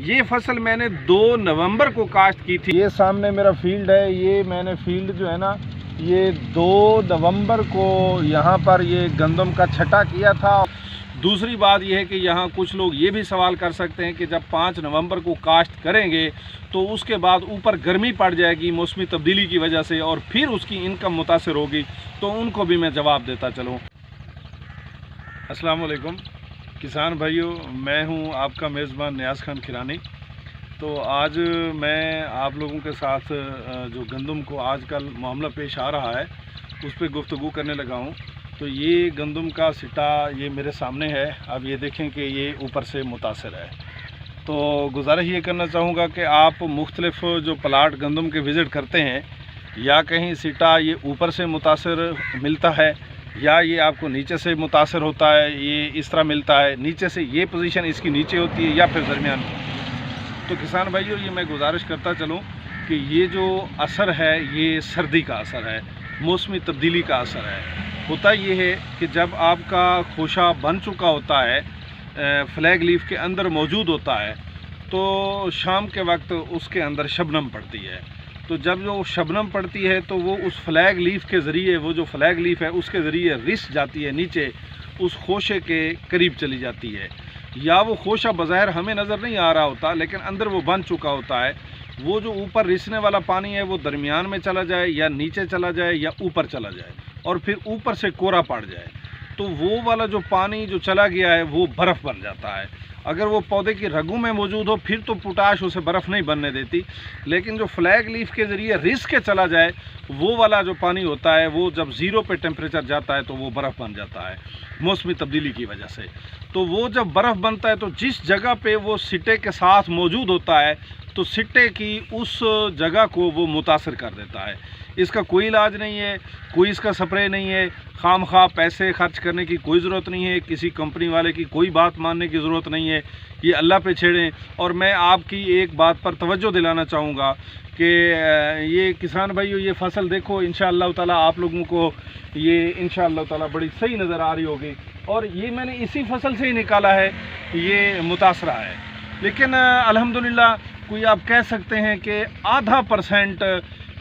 یہ فصل میں نے 2 نومبر کو کاشت کی تھی۔ یہ سامنے میرا فیلڈ ہے، یہ میں نے فیلڈ جو ہے نا یہ 2 نومبر کو یہاں پر یہ گندم کا چھٹا کیا تھا۔ دوسری بات یہ ہے کہ یہاں کچھ لوگ یہ بھی سوال کر سکتے ہیں کہ جب 5 نومبر کو کاشت کریں گے تو اس کے بعد اوپر گرمی پڑ جائے گی موسمی تبدیلی کی وجہ سے اور پھر اس کی انکم متاثر ہوگی، تو ان کو بھی میں جواب دیتا چلوں۔ السلام علیکم کسان بھائیو، میں ہوں آپ کا میزبان نیاز خان کھیرانی۔ تو آج میں آپ لوگوں کے ساتھ جو گندم کو آج کل معاملہ پیش آ رہا ہے اس پہ گفتگو کرنے لگا ہوں۔ تو یہ گندم کا سٹا یہ میرے سامنے ہے، اب یہ دیکھیں کہ یہ اوپر سے متاثر ہے۔ تو گزارش یہ کرنا چاہوں گا کہ آپ مختلف جو پلاٹ گندم کے وزٹ کرتے ہیں، یا کہیں سٹا یہ اوپر سے متاثر ملتا ہے یا یہ آپ کو نیچے سے متاثر ہوتا ہے، یہ اس طرح ملتا ہے، نیچے سے یہ پوزیشن اس کی نیچے ہوتی ہے یا پھر درمیان میں۔ تو کسان بھائیو، یہ میں گزارش کرتا چلوں کہ یہ جو اثر ہے یہ سردی کا اثر ہے، موسمی تبدیلی کا اثر ہے۔ ہوتا یہ ہے کہ جب آپ کا خوشہ بن چکا ہوتا ہے، فلیگ لیف کے اندر موجود ہوتا ہے، تو شام کے وقت اس کے اندر شبنم پڑتی ہے۔ تو جب جو شبنم پڑتی ہے تو وہ اس فلیگ لیف کے ذریعے، وہ جو فلیگ لیف ہے اس کے ذریعے رس جاتی ہے نیچے، اس خوشے کے قریب چلی جاتی ہے، یا وہ خوشہ بظاہر ہمیں نظر نہیں آ رہا ہوتا لیکن اندر وہ بن چکا ہوتا ہے۔ وہ جو اوپر رسنے والا پانی ہے وہ درمیان میں چلا جائے یا نیچے چلا جائے یا اوپر چلا جائے اور پھر اوپر سے کورا پڑ جائے، تو وہ والا جو پانی جو چلا گیا ہے وہ برف بن جاتا ہے۔ اگر وہ پودے کی رگوں میں موجود ہو پھر تو پوٹاش اسے برف نہیں بننے دیتی، لیکن جو فلیگ لیف کے ذریعے رس کے چلا جائے وہ والا جو پانی ہوتا ہے وہ جب 0 پہ ٹیمپریچر جاتا ہے تو وہ برف بن جاتا ہے موسمی تبدیلی کی وجہ سے۔ تو وہ جب برف بنتا ہے تو جس جگہ پہ وہ سٹے کے ساتھ موجود ہوتا ہے تو سٹے کی اس جگہ کو وہ متاثر کر دیتا ہے۔ اس کا کوئی علاج نہیں ہے، کوئی اس کا سپرے نہیں ہے، خام خواہ پیسے خرچ کرنے کی کوئی ضرورت نہیں ہے، کسی کمپنی والے کی کوئی بات ماننے کی ضرورت نہیں ہے، یہ اللہ پہ چھیڑیں۔ اور میں آپ کی ایک بات پر توجہ دلانا چاہوں گا کہ یہ کسان بھائیو، یہ فصل دیکھو انشاءاللہ تعالیٰ آپ لوگوں کو یہ انشاءاللہ تعالیٰ بڑی صحیح نظر آ رہی ہوگی، اور یہ میں نے اسی فصل سے ہی نکالا ہے، یہ متاثرہ ہے۔ لیکن الحمدللہ کوئی آپ کہہ سکتے ہیں کہ %،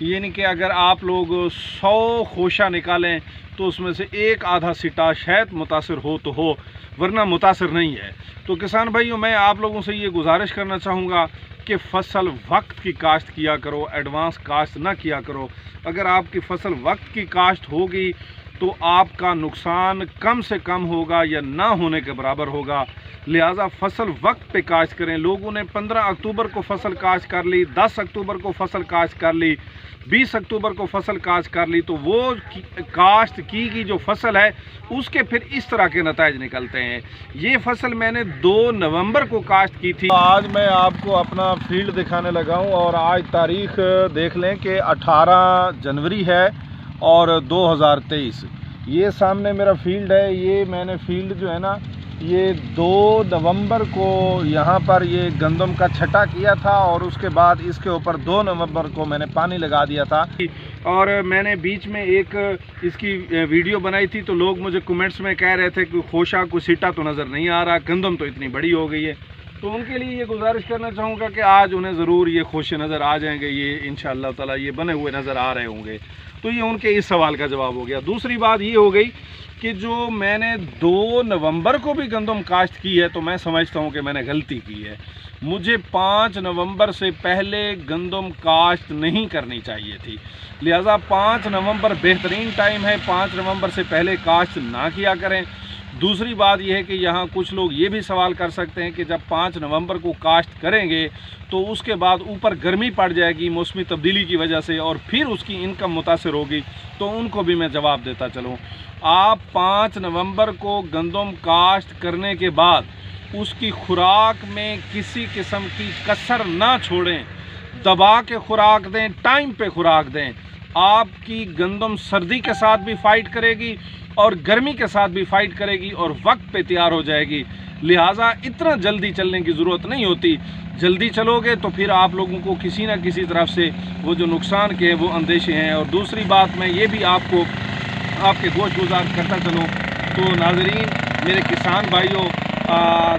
یعنی کہ اگر آپ لوگ 100 خوشہ نکالیں تو اس میں سے آدھا سٹا شاید متاثر ہو تو ہو، ورنہ متاثر نہیں ہے۔ تو کسان بھائیوں، میں آپ لوگوں سے یہ گزارش کرنا چاہوں گا کہ فصل وقت کی کاشت کیا کرو، ایڈوانس کاشت نہ کیا کرو۔ اگر آپ کی فصل وقت کی کاشت ہوگی تو آپ کا نقصان کم سے کم ہوگا یا نہ ہونے کے برابر ہوگا، لہٰذا فصل وقت پہ کاشت کریں۔ لوگوں نے 15 اکتوبر کو فصل کاشت کر لی، 10 اکتوبر کو فصل کاشت کر لی، 20 اکتوبر کو فصل کاشت کر لی، تو وہ کاشت کی گئی جو فصل ہے اس کے پھر اس طرح کے نتائج نکلتے ہیں۔ یہ فصل میں نے 2 نومبر کو کاشت کی تھی۔ آج میں آپ کو اپنا فیلڈ دکھانے لگا ہوں، اور آج تاریخ دیکھ لیں کہ 18 جنوری ہے اور 2023۔ یہ سامنے میرا فیلڈ ہے، یہ میں نے فیلڈ جو ہے نا یہ 2 نومبر کو یہاں پر یہ گندم کا چھٹا کیا تھا، اور اس کے بعد اس کے اوپر 2 نومبر کو میں نے پانی لگا دیا تھا۔ اور میں نے بیچ میں ایک اس کی ویڈیو بنائی تھی تو لوگ مجھے کمنٹس میں کہہ رہے تھے کہ خوشہ کو سٹا تو نظر نہیں آ رہا، گندم تو اتنی بڑی ہو گئی ہے۔ تو ان کے لیے یہ گزارش کرنا چاہوں گا کہ آج انہیں ضرور یہ خوشے نظر آ جائیں گے، یہ انشاءاللہ تعالیٰ یہ بنے ہوئے نظر آ رہے ہوں گے۔ تو یہ ان کے اس سوال کا جواب ہو گیا۔ دوسری بات یہ ہو گئی کہ جو میں نے 2 نومبر کو بھی گندم کاشت کی ہے تو میں سمجھتا ہوں کہ میں نے غلطی کی ہے۔ مجھے 5 نومبر سے پہلے گندم کاشت نہیں کرنی چاہیے تھی، لہٰذا 5 نومبر بہترین ٹائم ہے، 5 نومبر سے پہلے کاشت نہ کیا کریں۔ دوسری بات یہ ہے کہ یہاں کچھ لوگ یہ بھی سوال کر سکتے ہیں کہ جب 5 نومبر کو کاشت کریں گے تو اس کے بعد اوپر گرمی پڑ جائے گی موسمی تبدیلی کی وجہ سے اور پھر اس کی انکم متاثر ہوگی، تو ان کو بھی میں جواب دیتا چلوں۔ آپ 5 نومبر کو گندم کاشت کرنے کے بعد اس کی خوراک میں کسی قسم کی کسر نہ چھوڑیں، دبا کے خوراک دیں، ٹائم پہ خوراک دیں۔ آپ کی گندم سردی کے ساتھ بھی فائٹ کرے گی اور گرمی کے ساتھ بھی فائٹ کرے گی اور وقت پہ تیار ہو جائے گی، لہٰذا اتنا جلدی چلنے کی ضرورت نہیں ہوتی۔ جلدی چلو گے تو پھر آپ لوگوں کو کسی نہ کسی طرف سے وہ جو نقصان کے وہ اندیشے ہیں۔ اور دوسری بات میں یہ بھی آپ کو آپ کے گوش گزار کرتا چلوں تو ناظرین میرے کسان بھائیوں،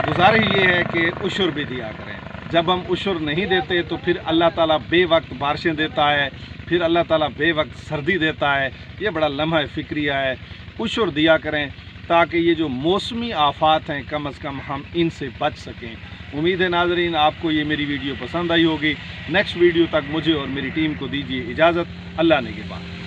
گزارش یہ ہے کہ عشر بھی دیا کریں۔ جب ہم عشر نہیں دیتے تو پھر اللہ تعالیٰ بے وقت بارشیں دیتا ہے، پھر اللہ تعالیٰ بے وقت سردی دیتا ہے۔ یہ بڑا لمحہ فکریہ ہے، عشر دیا کریں تاکہ یہ جو موسمی آفات ہیں کم از کم ہم ان سے بچ سکیں۔ امید ہے ناظرین آپ کو یہ میری ویڈیو پسند آئی ہوگی۔ نیکسٹ ویڈیو تک مجھے اور میری ٹیم کو دیجیے اجازت۔ اللہ نگہبان۔